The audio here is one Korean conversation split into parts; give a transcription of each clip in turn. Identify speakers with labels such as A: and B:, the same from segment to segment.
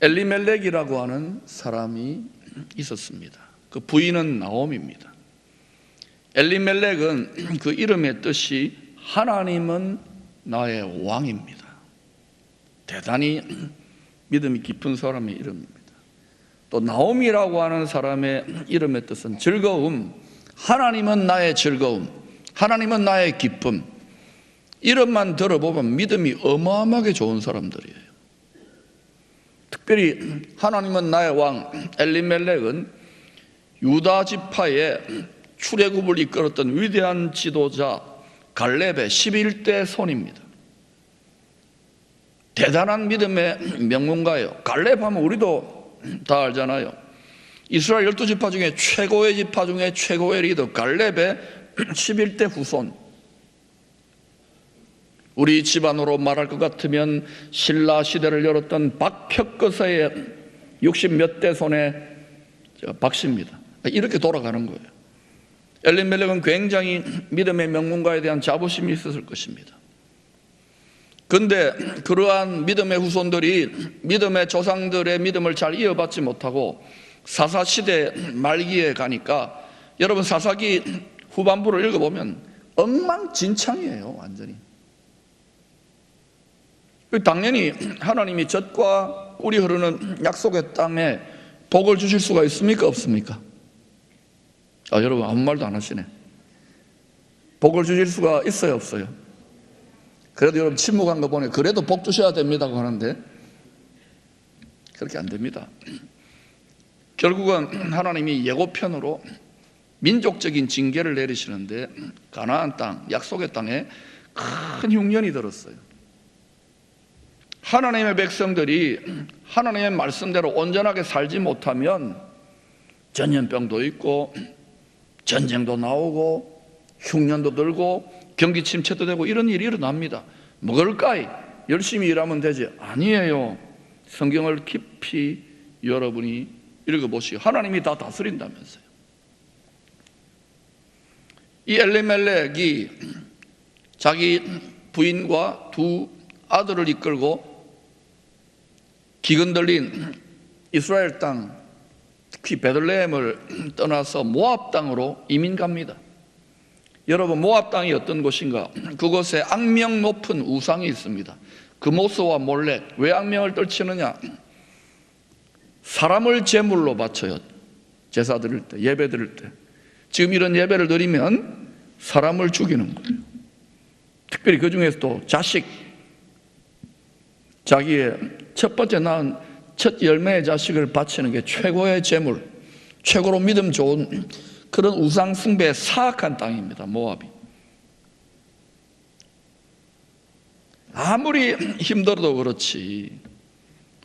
A: 엘리멜렉이라고 하는 사람이 있었습니다. 그 부인은 나옴입니다. 엘리멜렉은 그 이름의 뜻이 하나님은 나의 왕입니다. 대단히 믿음이 깊은 사람의 이름입니다. 또 나옴이라고 하는 사람의 이름의 뜻은 즐거움, 하나님은 나의 즐거움, 하나님은 나의 기쁨. 이름만 들어보면 믿음이 어마어마하게 좋은 사람들이에요. 특별히 하나님은 나의 왕 엘리멜렉은 유다 지파의 출애굽을 이끌었던 위대한 지도자 갈렙의 11대 손입니다. 대단한 믿음의 명문가예요. 갈렙 하면 우리도 다 알잖아요. 이스라엘 12지파 중에 최고의 지파 중에 최고의 리더 갈렙의 11대 후손. 우리 집안으로 말할 것 같으면 신라 시대를 열었던 박혁거서의 60몇 대 손의 박씨입니다. 이렇게 돌아가는 거예요. 엘리멜렉은 굉장히 믿음의 명문가에 대한 자부심이 있었을 것입니다. 그런데 그러한 믿음의 후손들이 믿음의 조상들의 믿음을 잘 이어받지 못하고 사사시대 말기에 가니까, 여러분 사사기 후반부를 읽어보면 엉망진창이에요. 완전히. 당연히 하나님이 젖과 꿀이 흐르는 약속의 땅에 복을 주실 수가 있습니까? 없습니까? 여러분 아무 말도 안 하시네. 복을 주실 수가 있어요? 없어요? 그래도 여러분 침묵한 거 보니 그래도 복 주셔야 됩니다고 하는데 그렇게 안 됩니다. 결국은 하나님이 예고편으로 민족적인 징계를 내리시는데 가나안 땅, 약속의 땅에 큰 흉년이 들었어요. 하나님의 백성들이 하나님의 말씀대로 온전하게 살지 못하면 전염병도 있고 전쟁도 나오고 흉년도 들고 경기 침체도 되고 이런 일이 일어납니다. 먹을까이? 열심히 일하면 되지. 아니에요. 성경을 깊이 여러분이 읽어보시고 하나님이 다 다스린다면서요. 이 엘리멜렉이 자기 부인과 두 아들을 이끌고 기근 들린 이스라엘 땅, 특히 베들레헴을 떠나서 모압 땅으로 이민 갑니다. 여러분 모압 땅이 어떤 곳인가? 그곳에 악명 높은 우상이 있습니다. 그모스와 몰렉. 왜 악명을 떨치느냐? 사람을 제물로 바쳐요. 제사 드릴 때, 예배 드릴 때. 지금 이런 예배를 드리면 사람을 죽이는 거예요. 특별히 그 중에서도 자식, 자기의 첫 번째 낳은 첫 열매의 자식을 바치는 게 최고의 제물, 최고로 믿음 좋은 그런 우상 숭배의 사악한 땅입니다. 모압이. 아무리 힘들어도 그렇지,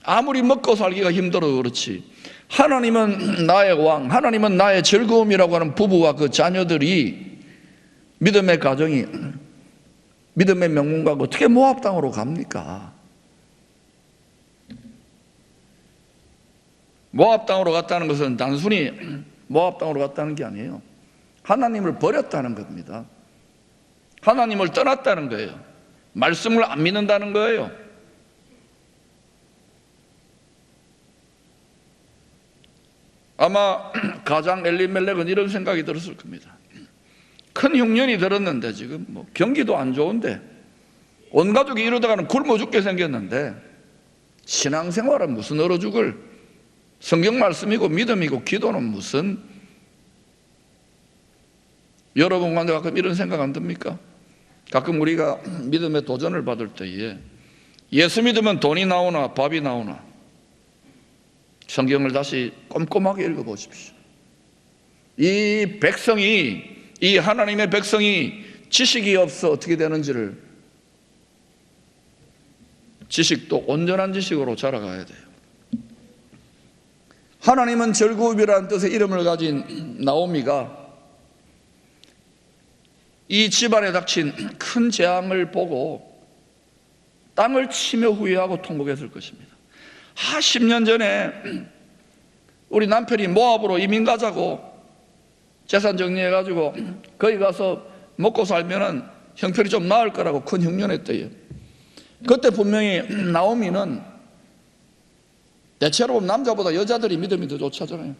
A: 아무리 먹고 살기가 힘들어도 그렇지, 하나님은 나의 왕, 하나님은 나의 즐거움이라고 하는 부부와 그 자녀들이 믿음의 가정이, 믿음의 명문가가 어떻게 모압 땅으로 갑니까? 모압 땅으로 갔다는 것은 단순히 모압 땅으로 갔다는 게 아니에요. 하나님을 버렸다는 겁니다. 하나님을 떠났다는 거예요. 말씀을 안 믿는다는 거예요. 아마 가장 엘리멜렉은 이런 생각이 들었을 겁니다. 큰 흉년이 들었는데 지금 뭐 경기도 안 좋은데 온 가족이 이러다가는 굶어 죽게 생겼는데 신앙생활은 무슨 얼어 죽을, 성경 말씀이고 믿음이고 기도는 무슨. 여러분 가끔 이런 생각 안 듭니까? 가끔 우리가 믿음의 도전을 받을 때에 예수 믿으면 돈이 나오나 밥이 나오나, 성경을 다시 꼼꼼하게 읽어보십시오. 이 백성이, 이 하나님의 백성이 지식이 없어 어떻게 되는지를, 지식도 온전한 지식으로 자라가야 돼요. 하나님은 즐거움이라는 뜻의 이름을 가진 나오미가 이 집안에 닥친 큰 재앙을 보고 땅을 치며 후회하고 통곡했을 것입니다. 10년 전에 우리 남편이 모압으로 이민 가자고 재산 정리해가지고 거기 가서 먹고 살면은 형편이 좀 나을 거라고 큰 흉년했대요. 그때 분명히 나오미는 대체로 남자보다 여자들이 믿음이 더 좋잖아요.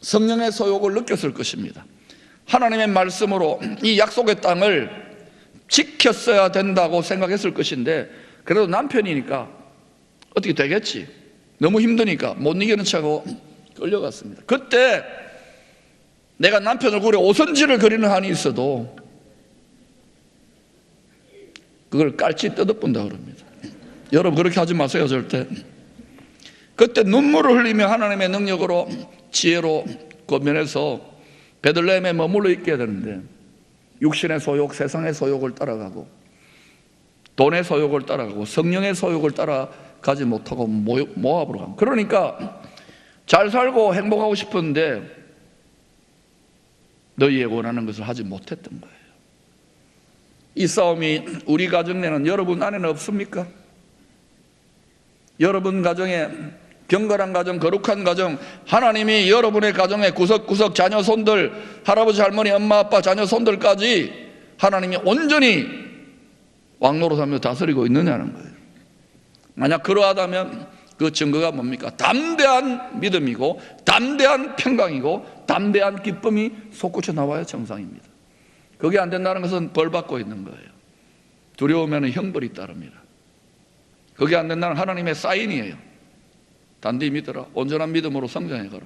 A: 성령의 소욕을 느꼈을 것입니다. 하나님의 말씀으로 이 약속의 땅을 지켰어야 된다고 생각했을 것인데, 그래도 남편이니까 어떻게 되겠지, 너무 힘드니까 못 이기는 척하고 끌려갔습니다. 그때 내가 남편 얼굴에 오선지를 그리는 한이 있어도 그걸 깔치 뜯어본다 그럽니다. 여러분 그렇게 하지 마세요, 절대. 그때 눈물을 흘리며 하나님의 능력으로 지혜로 권면해서 베들레헴에 머물러 있게 되는데, 육신의 소욕, 세상의 소욕을 따라가고 돈의 소욕을 따라가고 성령의 소욕을 따라가지 못하고 모압으로 간. 그러니까 잘 살고 행복하고 싶은데 너희의 원하는 것을 하지 못했던 거예요. 이 싸움이 우리 가정 내는, 여러분 안에는 없습니까? 여러분 가정에, 경건한 가정, 거룩한 가정, 하나님이 여러분의 가정의 구석구석 자녀 손들, 할아버지 할머니 엄마 아빠 자녀 손들까지 하나님이 온전히 왕노릇하며 다스리고 있느냐는 거예요. 만약 그러하다면 그 증거가 뭡니까? 담대한 믿음이고 담대한 평강이고 담대한 기쁨이 솟구쳐 나와야 정상입니다. 그게 안 된다는 것은 벌 받고 있는 거예요. 두려우면 형벌이 따릅니다. 그게 안 된다는 하나님의 사인이에요. 단디 믿어라. 온전한 믿음으로 성장해가라.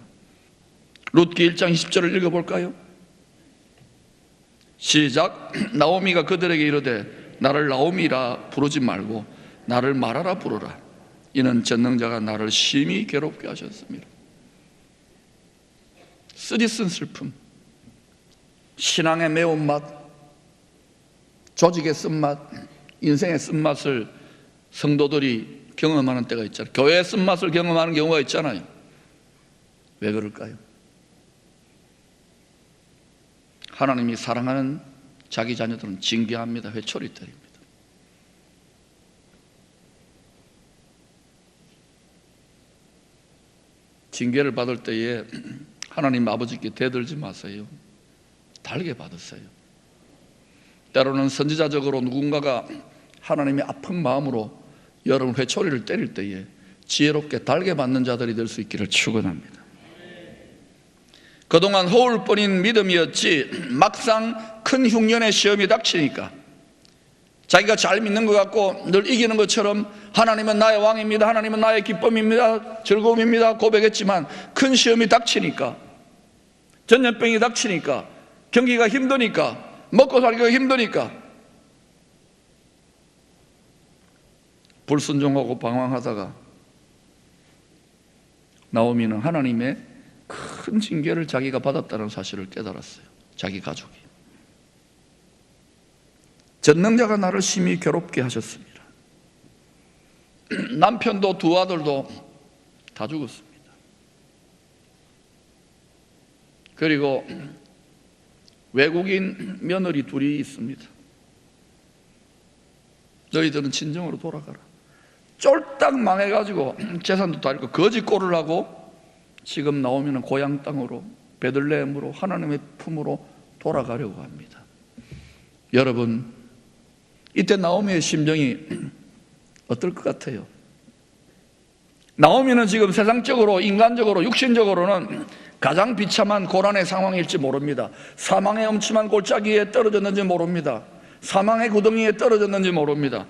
A: 룻기 1장 20절을 읽어볼까요? 시작. 나오미가 그들에게 이르되 나를 나오미라 부르지 말고 나를 마라라 부르라. 이는 전능자가 나를 심히 괴롭게 하셨습니다. 쓰디쓴 슬픔, 신앙의 매운맛, 조직의 쓴맛, 인생의 쓴맛을 성도들이 경험하는 때가 있잖아요. 교회의 쓴맛을 경험하는 경우가 있잖아요. 왜 그럴까요? 하나님이 사랑하는 자기 자녀들은 징계합니다. 회초리 때립니다. 징계를 받을 때에 하나님 아버지께 대들지 마세요. 달게 받으세요. 때로는 선지자적으로 누군가가 하나님의 아픈 마음으로 여러분 회초리를 때릴 때에 지혜롭게 달게 받는 자들이 될 수 있기를 축원합니다. 그동안 허울뿐인 믿음이었지 막상 큰 흉년의 시험이 닥치니까 자기가 잘 믿는 것 같고 늘 이기는 것처럼 하나님은 나의 왕입니다, 하나님은 나의 기쁨입니다, 즐거움입니다 고백했지만 큰 시험이 닥치니까, 전염병이 닥치니까, 경기가 힘드니까, 먹고 살기가 힘드니까 불순종하고 방황하다가 나오미는 하나님의 큰 징계를 자기가 받았다는 사실을 깨달았어요. 자기 가족이. 전능자가 나를 심히 괴롭게 하셨습니다. 남편도 두 아들도 다 죽었습니다. 그리고 외국인 며느리 둘이 있습니다. 너희들은 친정으로 돌아가라. 쫄딱 망해가지고 재산도 다 잃고 거지 꼴을 하고 지금 나오면 고향 땅으로 베들레헴으로 하나님의 품으로 돌아가려고 합니다. 여러분, 이때 나오미의 심정이 어떨 것 같아요? 나오미는 지금 세상적으로, 인간적으로, 육신적으로는 가장 비참한 고난의 상황일지 모릅니다. 사망의 엄침한 골짜기에 떨어졌는지 모릅니다. 사망의 구덩이에 떨어졌는지 모릅니다.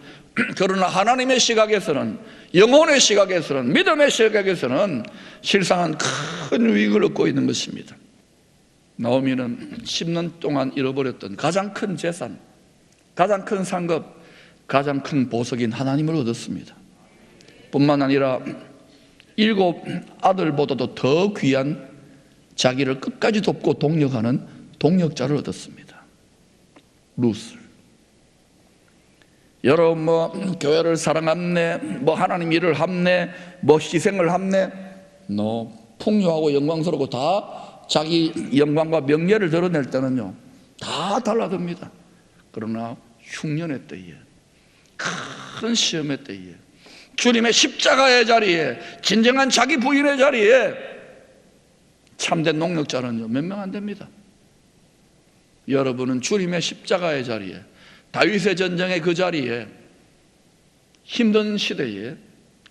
A: 그러나 하나님의 시각에서는, 영혼의 시각에서는, 믿음의 시각에서는 실상은 큰 위익을 얻고 있는 것입니다. 나오미는 10년 동안 잃어버렸던 가장 큰 재산, 가장 큰 상급, 가장 큰 보석인 하나님을 얻었습니다. 뿐만 아니라 7 아들보다도 더 귀한 자기를 끝까지 돕고 동력하는 동력자를 얻었습니다. 룻을. 여러분 교회를 사랑합네, 하나님 일을 합네, 희생을 합네, 풍요하고 영광스럽고 다 자기 영광과 명예를 드러낼 때는요 다 달라듭니다. 그러나 흉년의 때에, 큰 시험의 때에, 주님의 십자가의 자리에, 진정한 자기 부인의 자리에 참된 농력자는요 몇 명 안 됩니다. 여러분은 주님의 십자가의 자리에, 다윗의 전쟁의 그 자리에, 힘든 시대에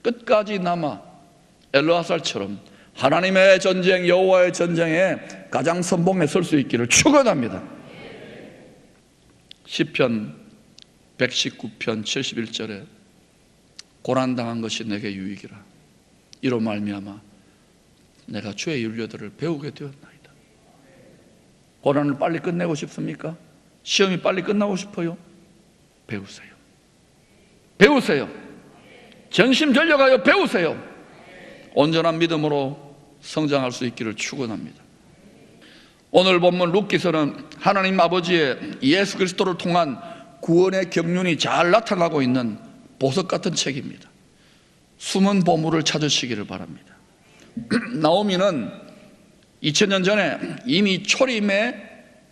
A: 끝까지 남아 엘르하살처럼 하나님의 전쟁, 여호와의 전쟁에 가장 선봉에 설 수 있기를 축원합니다. 시편 119편 71절에 고난당한 것이 내게 유익이라. 이로 말미암아 내가 주의 윤례들을 배우게 되었나이다. 고난을 빨리 끝내고 싶습니까? 시험이 빨리 끝나고 싶어요? 배우세요. 배우세요. 전심전력하여 배우세요. 온전한 믿음으로 성장할 수 있기를 축원합니다. 오늘 본문 룻기서는 하나님 아버지의 예수 그리스도를 통한 구원의 경륜이 잘 나타나고 있는 보석 같은 책입니다. 숨은 보물을 찾으시기를 바랍니다. 나오미는 2000년 전에 이미 초림의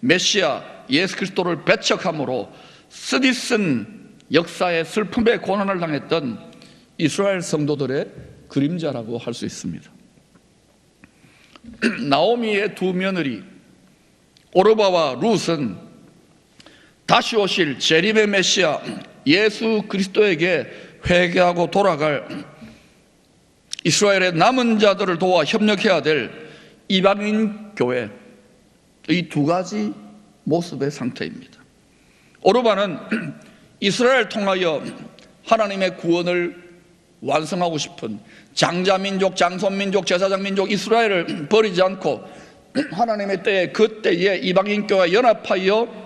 A: 메시아 예수 그리스도를 배척함으로 쓰디쓴 역사의 슬픔의 고난을 당했던 이스라엘 성도들의 그림자라고 할 수 있습니다. 나오미의 두 며느리 오르바와 룻은 다시 오실 재림의 메시아 예수 그리스도에게 회개하고 돌아갈 이스라엘의 남은 자들을 도와 협력해야 될 이방인 교회, 이 두 가지 모습의 상태입니다. 오르바는 이스라엘 통하여 하나님의 구원을 완성하고 싶은 장자민족, 장손민족, 제사장민족 이스라엘을 버리지 않고 하나님의 때에 그때에 이방인 교회와 연합하여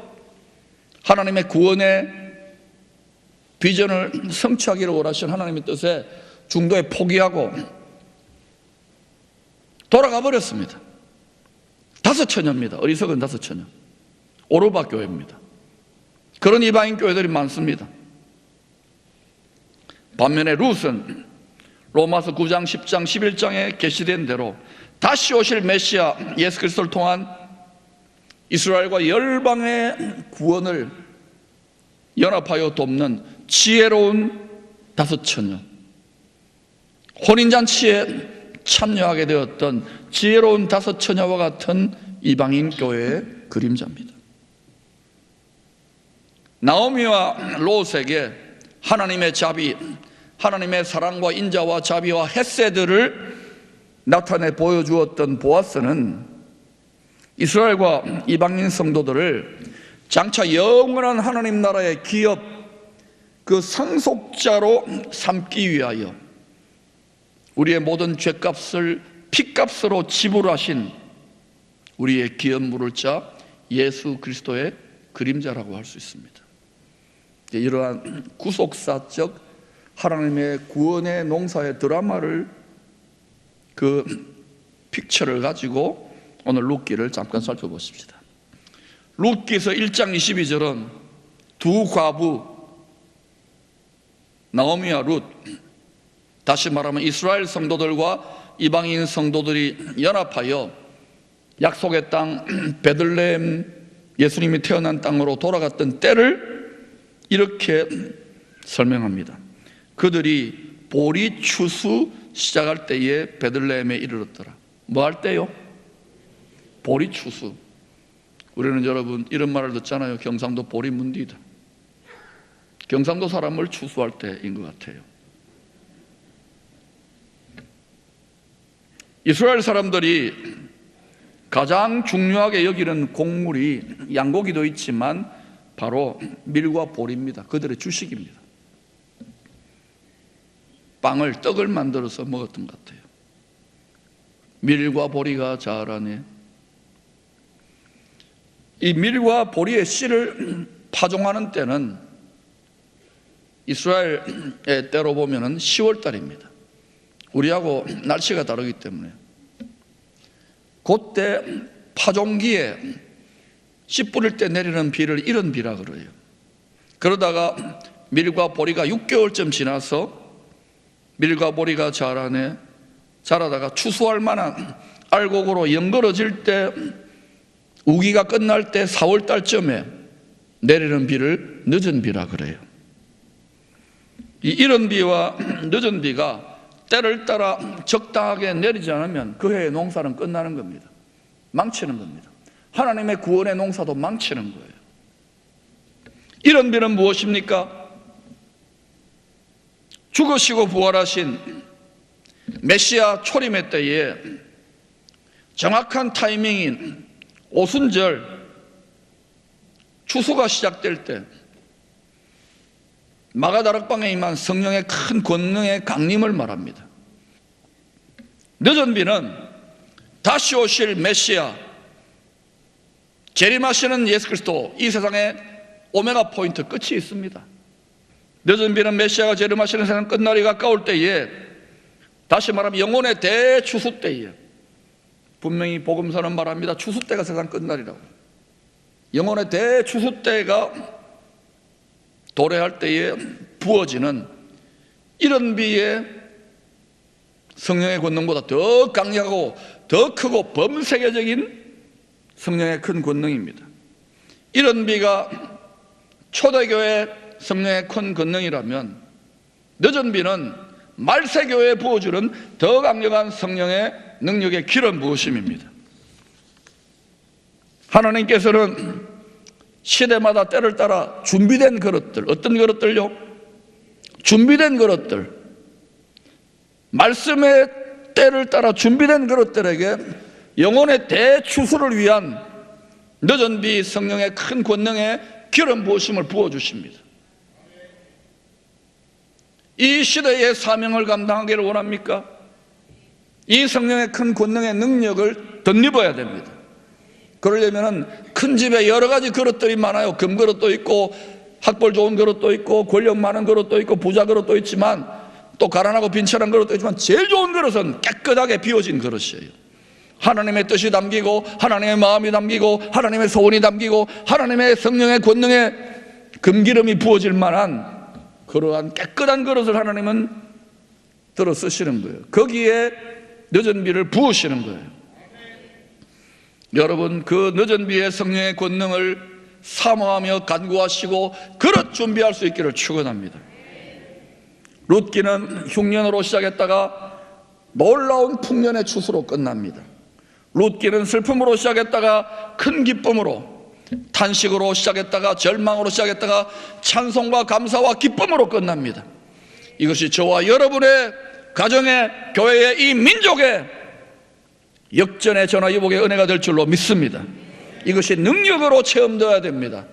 A: 하나님의 구원의 비전을 성취하기를 원하시는 하나님의 뜻에 중도에 포기하고 돌아가 버렸습니다. 5처녀입니다. 어리석은 5처녀. 오르바 교회입니다. 그런 이방인 교회들이 많습니다. 반면에 룻은 로마서 9장, 10장, 11장에 계시된 대로 다시 오실 메시아 예수 그리스도를 통한 이스라엘과 열방의 구원을 연합하여 돕는 지혜로운 5처녀, 혼인잔치에 참여하게 되었던 지혜로운 5처녀와 같은 이방인 교회의 그림자입니다. 나오미와 롯에게 하나님의 자비, 하나님의 사랑과 인자와 자비와 헤세드를 나타내 보여주었던 보아스는 이스라엘과 이방인 성도들을 장차 영원한 하나님 나라의 기업, 그 상속자로 삼기 위하여 우리의 모든 죄값을 피값으로 지불하신 우리의 기업 물을 자 예수 그리스도의 그림자라고 할 수 있습니다. 이러한 구속사적 하나님의 구원의 농사의 드라마를 그 픽처를 가지고 오늘 룻기를 잠깐 살펴보십시다. 룻기서 1장 22절은 두 과부 나오미와 룻, 다시 말하면 이스라엘 성도들과 이방인 성도들이 연합하여 약속의 땅 베들레헴, 예수님이 태어난 땅으로 돌아갔던 때를 이렇게 설명합니다. 그들이 보리 추수 시작할 때에 베들레헴에 이르렀더라. 뭐 할 때요? 보리 추수. 우리는 여러분 이런 말을 듣잖아요. 경상도 보리 문디다. 경상도 사람을 추수할 때인 것 같아요. 이스라엘 사람들이 가장 중요하게 여기는 곡물이 양고기도 있지만 바로 밀과 보리입니다. 그들의 주식입니다. 빵을, 떡을 만들어서 먹었던 것 같아요. 밀과 보리가 자라네. 이 밀과 보리의 씨를 파종하는 때는 이스라엘의 때로 보면 10월 달입니다. 우리하고 날씨가 다르기 때문에 그때 파종기에 씨 뿌릴 때 내리는 비를 이른 비라 그래요. 그러다가 밀과 보리가 6개월쯤 지나서 밀과 보리가 자라다가 추수할 만한 알곡으로 연걸어질 때, 우기가 끝날 때 4월 달쯤에 내리는 비를 늦은 비라 그래요. 이 이른 비와 늦은 비가 때를 따라 적당하게 내리지 않으면 그 해의 농사는 끝나는 겁니다. 망치는 겁니다. 하나님의 구원의 농사도 망치는 거예요. 이런 비는 무엇입니까? 죽으시고 부활하신 메시아 초림의 때에 정확한 타이밍인 오순절 추수가 시작될 때 마가다락방에 임한 성령의 큰 권능의 강림을 말합니다. 늦은 비는 다시 오실 메시아, 재림하시는 예수 그리스도, 이 세상의 오메가 포인트 끝이 있습니다. 늦은 비는 메시아가 재림하시는 세상 끝날이 가까울 때에, 다시 말하면 영혼의 대추수 때에, 분명히 복음서는 말합니다. 추수 때가 세상 끝날이라고. 영혼의 대추수 때가 도래할 때에 부어지는 이런 비에 성령의 권능보다 더 강력하고 더 크고 범세계적인 성령의 큰 권능입니다. 이런 비가 초대교회 성령의 큰 권능이라면, 늦은 비는 말세교회에 부어주는 더 강력한 성령의 능력의 기름 부으심입니다. 하나님께서는 시대마다 때를 따라 준비된 그릇들, 어떤 그릇들요? 준비된 그릇들, 말씀의 때를 따라 준비된 그릇들에게 영혼의 대추수를 위한 늦은 비 성령의 큰 권능의 기름 부으심을 부어주십니다. 이 시대의 사명을 감당하기를 원합니까? 이 성령의 큰 권능의 능력을 덧입어야 됩니다. 그러려면 큰 집에 여러 가지 그릇들이 많아요. 금그릇도 있고 학벌 좋은 그릇도 있고 권력 많은 그릇도 있고 부자 그릇도 있지만, 또 가난하고 빈천한 그릇도 있지만, 제일 좋은 그릇은 깨끗하게 비워진 그릇이에요. 하나님의 뜻이 담기고 하나님의 마음이 담기고 하나님의 소원이 담기고 하나님의 성령의 권능의 금기름이 부어질 만한 그러한 깨끗한 그릇을 하나님은 들어 쓰시는 거예요. 거기에 늦은 비를 부으시는 거예요. 여러분, 그 늦은 비의 성령의 권능을 사모하며 간구하시고 그릇 준비할 수 있기를 축원합니다. 룻기는 흉년으로 시작했다가 놀라운 풍년의 추수로 끝납니다. 룻기는 슬픔으로 시작했다가 큰 기쁨으로, 탄식으로 시작했다가 절망으로 시작했다가 찬송과 감사와 기쁨으로 끝납니다. 이것이 저와 여러분의 가정의, 교회의, 이 민족의 역전의 전화위복의 은혜가 될 줄로 믿습니다. 이것이 능력으로 체험되어야 됩니다.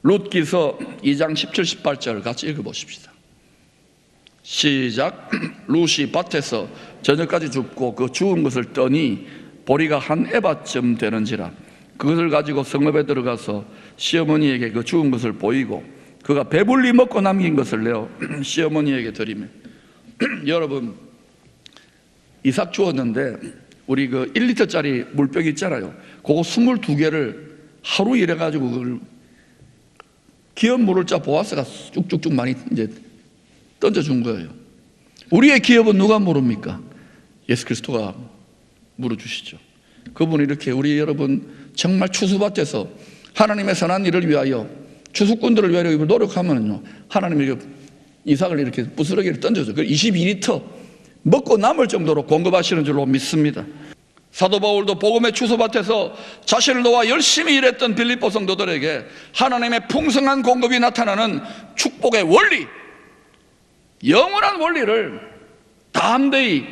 A: 룻기서 2장 17, 18절 같이 읽어보십시다. 시작. 룻이 밭에서 저녁까지 줍고 그 주운 것을 떠니 보리가 한 에바쯤 되는지라 그것을 가지고 성읍에 들어가서 시어머니에게 그 주운 것을 보이고 그가 배불리 먹고 남긴 것을 내어 시어머니에게 드리며 여러분, 이삭 주었는데 우리 그 1리터짜리 물병 있잖아요. 그거 22개를 하루 일해가지고 그걸 기업 물을 짜 보아스가 쭉쭉쭉 많이 이제 던져준 거예요. 우리의 기업은 누가 물습니까? 예수 그리스도가 물어주시죠. 그분이 이렇게 우리 여러분 정말 추수밭에서 하나님의 선한 일을 위하여, 추수꾼들을 위하여 노력하면요, 하나님이 이삭을 이렇게 부스러기를 던져줘. 22리터 먹고 남을 정도로 공급하시는 줄로 믿습니다. 사도 바울도 복음의 추수밭에서 자신을 놓아 열심히 일했던 빌립보 성도들에게 하나님의 풍성한 공급이 나타나는 축복의 원리, 영원한 원리를 담대히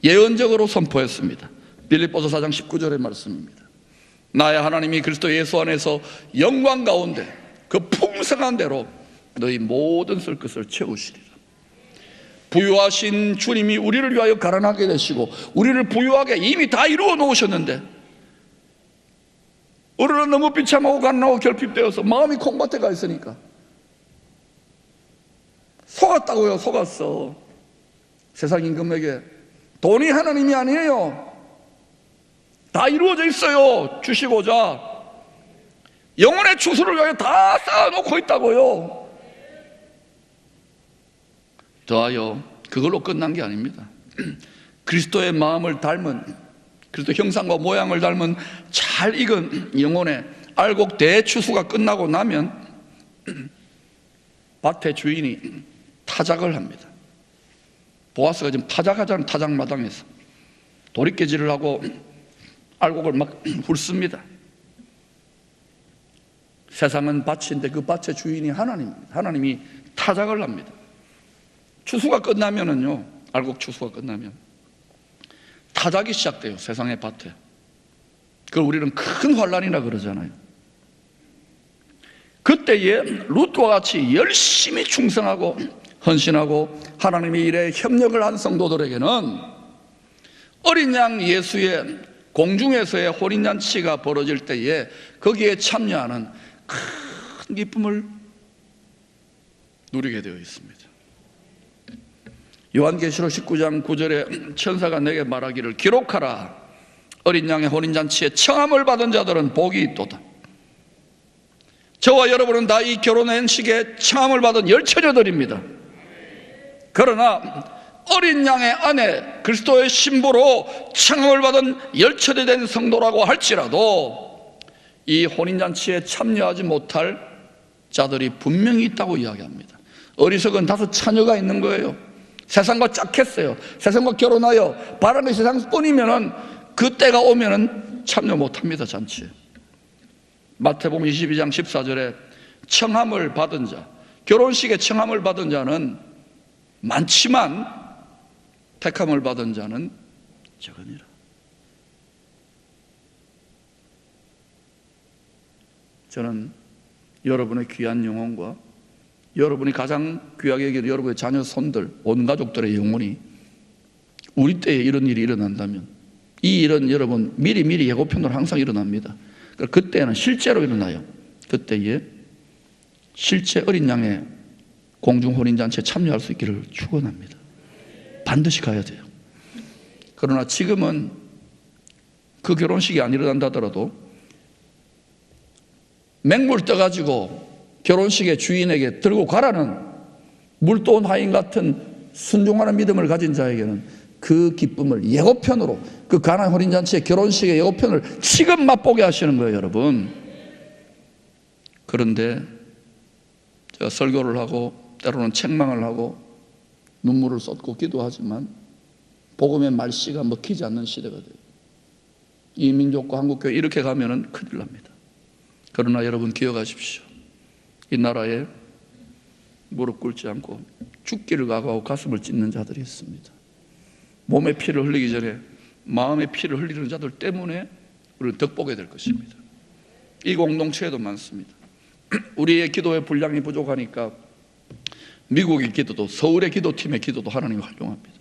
A: 예언적으로 선포했습니다. 빌립보서 4장 19절의 말씀입니다. 나의 하나님이 그리스도 예수 안에서 영광 가운데 그 풍성한 대로 너희 모든 쓸 것을 채우시리라. 부유하신 주님이 우리를 위하여 가난하게 되시고 우리를 부유하게 이미 다 이루어 놓으셨는데, 우리는 너무 비참하고 가난하고 결핍되어서 마음이 콩밭에 가 있으니까 속았다고요. 속았어. 세상 임금에게 돈이 하나님이 아니에요. 다 이루어져 있어요. 주시고자 영혼의 추수를 위하여 다 쌓아놓고 있다고요. 더하여 그걸로 끝난 게 아닙니다. 그리스도의 마음을 닮은, 그리스도 형상과 모양을 닮은 잘 익은 영혼의 알곡 대추수가 끝나고 나면 밭의 주인이 타작을 합니다. 보아스가 지금 타작하자는 타작마당에서 도리깨질을 하고 알곡을 막 훑습니다. 세상은 밭인데 그 밭의 주인이 하나님입니다. 하나님이 타작을 합니다. 추수가 끝나면은요, 알곡 추수가 끝나면 타작이 시작돼요. 세상의 밭에. 그걸 우리는 큰 환란이라 그러잖아요. 그때에 룻과 같이 열심히 충성하고 헌신하고 하나님의 일에 협력을 한 성도들에게는 어린 양 예수의 공중에서의 혼인잔치가 벌어질 때에 거기에 참여하는 큰 기쁨을 누리게 되어 있습니다. 요한계시록 19장 9절에 천사가 내게 말하기를 기록하라. 어린 양의 혼인잔치에 청함을 받은 자들은 복이 있도다. 저와 여러분은 다 이 결혼식에 청함을 받은 열처녀들입니다. 그러나 어린 양의 아내 그리스도의 신부로 청함을 받은 열처녀된 성도라고 할지라도 이 혼인잔치에 참여하지 못할 자들이 분명히 있다고 이야기합니다. 어리석은 5 처녀가 있는 거예요. 세상과 짝했어요. 세상과 결혼하여 바람의 세상뿐이면은 그 때가 오면은 참여 못합니다. 잔치에. 마태복음 22장 14절에 청함을 받은 자, 결혼식에 청함을 받은 자는 많지만 택함을 받은 자는 적으니라. 저는 여러분의 귀한 영혼과 여러분이 가장 귀하게 여기는 여러분의 자녀, 손들, 온 가족들의 영혼이 우리 때에 이런 일이 일어난다면 이 일은 여러분 미리 예고편으로 항상 일어납니다. 그때는 실제로 일어나요. 그때에 실제 어린 양의 공중혼인잔치에 참여할 수 있기를 축원합니다. 반드시 가야 돼요. 그러나 지금은 그 결혼식이 안 일어난다더라도 맹물 떠가지고 결혼식의 주인에게 들고 가라는 물도온 하인 같은 순종하는 믿음을 가진 자에게는 그 기쁨을 예고편으로, 그 가나안 혼인잔치의 결혼식의 예고편을 지금 맛보게 하시는 거예요, 여러분. 그런데 제가 설교를 하고 때로는 책망을 하고 눈물을 쏟고 기도하지만 복음의 말씨가 먹히지 않는 시대가 돼요. 이 민족과 한국교회 이렇게 가면은 큰일 납니다. 그러나 여러분 기억하십시오. 이 나라에 무릎 꿇지 않고 죽기를 각오하고 가슴을 찢는 자들이 있습니다. 몸의 피를 흘리기 전에 마음의 피를 흘리는 자들 때문에 우리는 덕보게 될 것입니다. 이 공동체에도 많습니다. 우리의 기도의 분량이 부족하니까 미국의 기도도, 서울의 기도팀의 기도도 하나님이 활용합니다.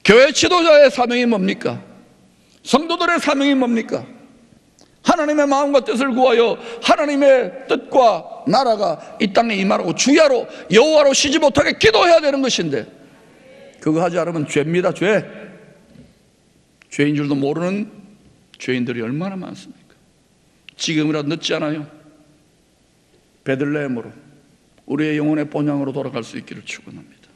A: 교회 지도자의 사명이 뭡니까? 성도들의 사명이 뭡니까? 하나님의 마음과 뜻을 구하여 하나님의 뜻과 나라가 이 땅에 임하라고 주야로 여호와로 쉬지 못하게 기도해야 되는 것인데 그거 하지 않으면 죄입니다. 죄인 줄도 모르는 죄인들이 얼마나 많습니까? 지금이라도 늦지 않아요. 베들레헴으로 우리의 영혼의 본향으로 돌아갈 수 있기를 축원합니다.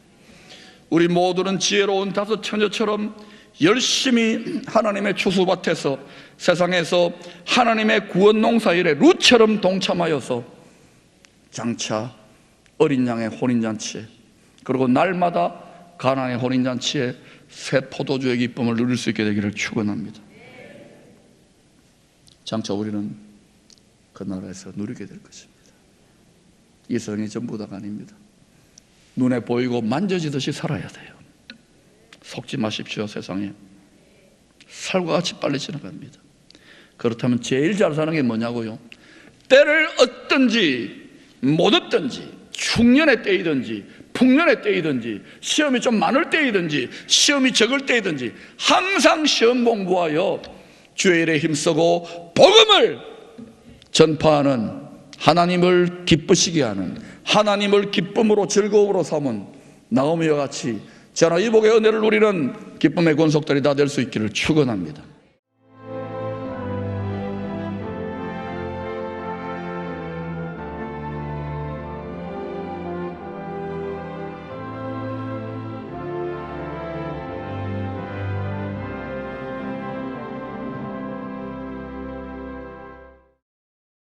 A: 우리 모두는 지혜로운 5 처녀처럼 열심히 하나님의 추수밭에서 세상에서 하나님의 구원 농사일에 룻처럼 동참하여서 장차 어린 양의 혼인잔치에 그리고 날마다 가나안의 혼인잔치에 새 포도주의 기쁨을 누릴 수 있게 되기를 축원합니다. 장차 우리는 그 나라에서 누리게 될 것입니다. 이 세상이 전부 다가 아닙니다. 눈에 보이고 만져지듯이 살아야 돼요. 속지 마십시오. 세상에 살과 같이 빨리 지나갑니다. 그렇다면 제일 잘 사는 게 뭐냐고요? 때를 얻든지 못 얻든지 충년의 때이든지 풍년의 때이든지 시험이 좀 많을 때이든지 시험이 적을 때이든지 항상 시험 공부하여 주의 일에 힘쓰고 복음을 전파하는, 하나님을 기쁘시게 하는, 하나님을 기쁨으로 즐거움으로 삼은 나오미와 같이 저나 이 복의 은혜를 누리는 기쁨의 권속들이 다 될 수 있기를 축원합니다.